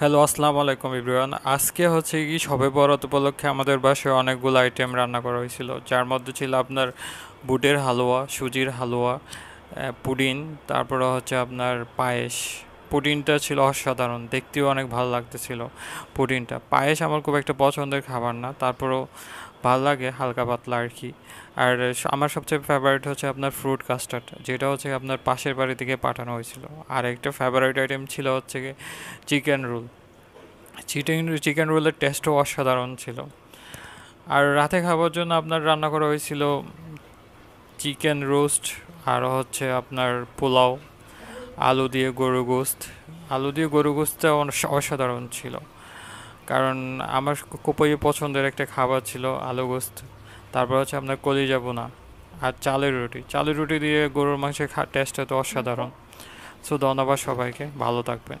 Hello, আসসালামু আলাইকুম everyone. আজকে হচ্ছে কি শবে বরাত উপলক্ষে আমাদের বাসায় অনেকগুলো আইটেম রান্না করা হয়েছিল, যার মধ্যে ছিল আপনার বুটের হালুয়া, সুজির হালুয়া, পুডিং, তারপরে হচ্ছে আপনার পায়েস। পুডিংটা ছিল অসাধারণ, দেখতেও অনেক ভালো লাগতেছিল পুডিংটা। পায়েস আমার খুব একটা পছন্দের খাবার না, তারপরেও ভালো লাগে হালকা পাতলা আর কি। আর আমার সবচেয়ে ফেভারিট হচ্ছে আপনার ফ্রুট কাস্টার্ড, যেটা হচ্ছে আপনার পাশের বাড়ি থেকে পাঠানো হয়েছিল। আর একটা ফেভারিট আইটেম ছিল হচ্ছে চিকেন রোল। চিকেন রোলের টেস্টও অসাধারণ ছিল। আর রাতে খাবার জন্য আপনার রান্না করা হয়েছিল চিকেন রোস্ট, আর হচ্ছে আপনার পোলাও, আলু দিয়ে গরু গোস্ত। আলু দিয়ে গরু গোস্তটা অসাধারণ ছিল, কারণ আমার খুবই পছন্দের একটা খাবার ছিল আলু গোস্ত। তারপর হচ্ছে আপনার কলিজা ভুনা, আর চালের রুটি দিয়ে গরুর মাংসের টেস্টটা তো অসাধারণ। সো ধন্যবাদ সবাইকে, ভালো থাকবেন।